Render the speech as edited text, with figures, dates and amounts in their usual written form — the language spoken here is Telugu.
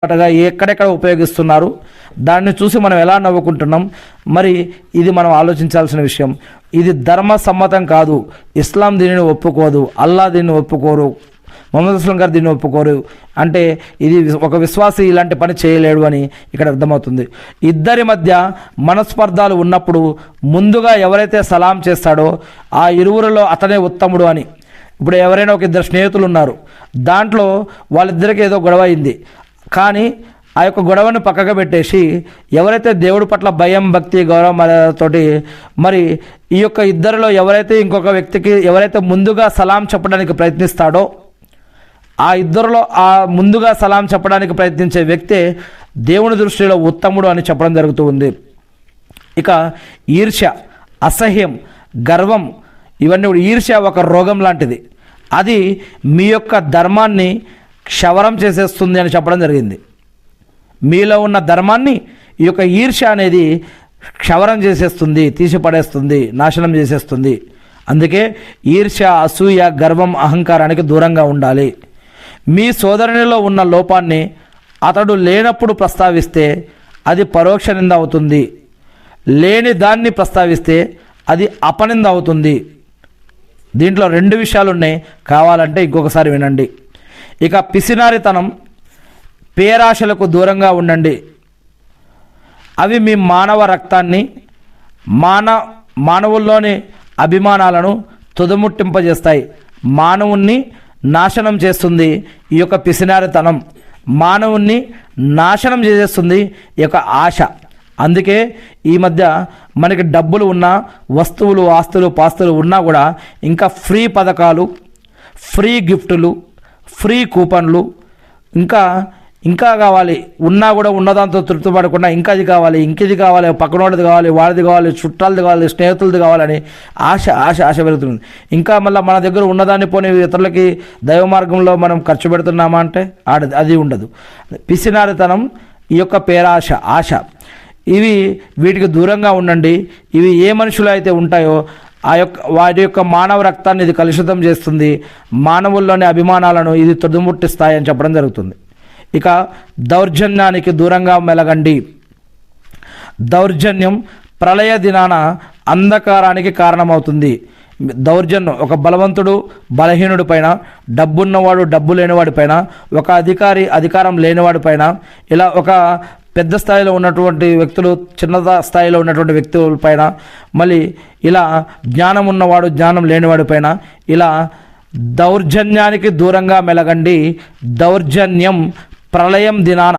ఎక్కడెక్కడ ఉపయోగిస్తున్నారు, దాన్ని చూసి మనం ఎలా నవ్వుకుంటున్నాం. మరి ఇది మనం ఆలోచించాల్సిన విషయం. ఇది ధర్మ సమ్మతం కాదు. ఇస్లాం దీనిని ఒప్పుకోదు, అల్లా దీన్ని ఒప్పుకోరు, మొహమ్మద్ అస్లం గారు దీన్ని ఒప్పుకోరు. అంటే ఇది ఒక విశ్వాసి ఇలాంటి పని చేయలేడు అని ఇక్కడ అర్థమవుతుంది. ఇద్దరి మధ్య మనస్పర్ధాలు ఉన్నప్పుడు ముందుగా ఎవరైతే సలాం చేస్తాడో ఆ ఇరువురిలో అతనే ఉత్తముడు అని. ఇప్పుడు ఎవరైనా ఒక ఇద్దరు స్నేహితులు ఉన్నారు, దాంట్లో వాళ్ళిద్దరికి ఏదో గొడవ అయింది, కానీ ఆ యొక్క గొడవను పక్కకు పెట్టేసి ఎవరైతే దేవుడి పట్ల భయం, భక్తి, గౌరవం మర్యాదతోటి మరి ఈ యొక్క ఇద్దరిలో ఎవరైతే ఇంకొక వ్యక్తికి ఎవరైతే ముందుగా సలాం చెప్పడానికి ప్రయత్నిస్తాడో ఆ ఇద్దరిలో ఆ ముందుగా సలాం చెప్పడానికి ప్రయత్నించే వ్యక్తే దేవుని దృష్టిలో ఉత్తముడు అని చెప్పడం జరుగుతూ ఉంది. ఇక ఈర్ష్య, అసహ్యం, గర్వం, ఇవన్నీ కూడా ఈర్ష్య ఒక రోగం లాంటిది. అది మీ యొక్క ధర్మాన్ని క్షవరం చేసేస్తుంది అని చెప్పడం జరిగింది. మీలో ఉన్న ధర్మాన్ని ఈ యొక్క ఈర్ష్య అనేది క్షవరం చేసేస్తుంది, తీసి పడేస్తుంది, నాశనం చేసేస్తుంది. అందుకే ఈర్ష్య, అసూయ, గర్వం, అహంకారానికి దూరంగా ఉండాలి. మీ సోదరునిలో ఉన్న లోపాన్ని అతడు లేనప్పుడు ప్రస్తావిస్తే అది పరోక్ష నింద అవుతుంది, లేని దాన్ని ప్రస్తావిస్తే అది అపనింద అవుతుంది. దీంట్లో రెండు విషయాలు ఉన్నాయి, కావాలంటే ఇంకొకసారి వినండి. ఇక పిసినారితనం, పేరాశలకు దూరంగా ఉండండి. అవి మీ మానవ రక్తాన్ని, మానవుల్లోని అభిమానాలను తుదముట్టింపజేస్తాయి. మానవుణ్ణి నాశనం చేస్తుంది ఈ యొక్క పిసినారితనం, మానవుణ్ణి నాశనం చేసేస్తుంది ఈ యొక్క ఆశ. అందుకే ఈ మధ్య మనకి డబ్బులు ఉన్నా, వస్తువులు, ఆస్తులు, పాస్తులు ఉన్నా కూడా ఇంకా ఫ్రీ పథకాలు, ఫ్రీ గిఫ్టులు, ఫ్రీ కూపన్లు, ఇంకా కావాలి, ఉన్నా కూడా ఉన్నదాంతో తృప్తి పడకుండా ఇంకా అది కావాలి, ఇంకిది కావాలి, పక్కనోడిది కావాలి, వాడిది కావాలి, చుట్టాలది కావాలి, స్నేహితులది కావాలని ఆశ పెరుగుతుంది. ఇంకా మళ్ళీ మన దగ్గర ఉన్నదాన్ని పోనీ ఇతరులకి దైవ మార్గంలో మనం ఖర్చు పెడుతున్నామా అంటే అది ఉండదు. పిసినారితనం, ఈ యొక్క పేరాశ, ఆశ, ఇవి వీటికి దూరంగా ఉండండి. ఇవి ఏ మనుషులు అయితే ఉంటాయో వాటి యొక్క మానవ రక్తాన్ని ఇది కలుషితం చేస్తుంది, మానవుల్లోని అభిమానాలను ఇది తుదముట్టిస్తాయని చెప్పడం జరుగుతుంది. ఇక దౌర్జన్యానికి దూరంగా మెలగండి. దౌర్జన్యం ప్రళయ దినాన అంధకారానికి కారణమవుతుంది. దౌర్జన్యం ఒక బలవంతుడు బలహీనుడి పైన, డబ్బున్నవాడు డబ్బు లేనివాడి పైన, ఒక అధికారి అధికారం లేనివాడి పైన, ఇలా ఒక పెద్ద స్థాయిలో ఉన్నటువంటి వ్యక్తులు చిన్న స్థాయిలో ఉన్నటువంటి వ్యక్తుల పైన, మళ్ళీ ఇలా జ్ఞానం ఉన్నవాడు జ్ఞానం లేనివాడి పైన, ఇలా దౌర్జన్యానికి దూరంగా మెలగండి. దౌర్జన్యం ప్రళయం దినాన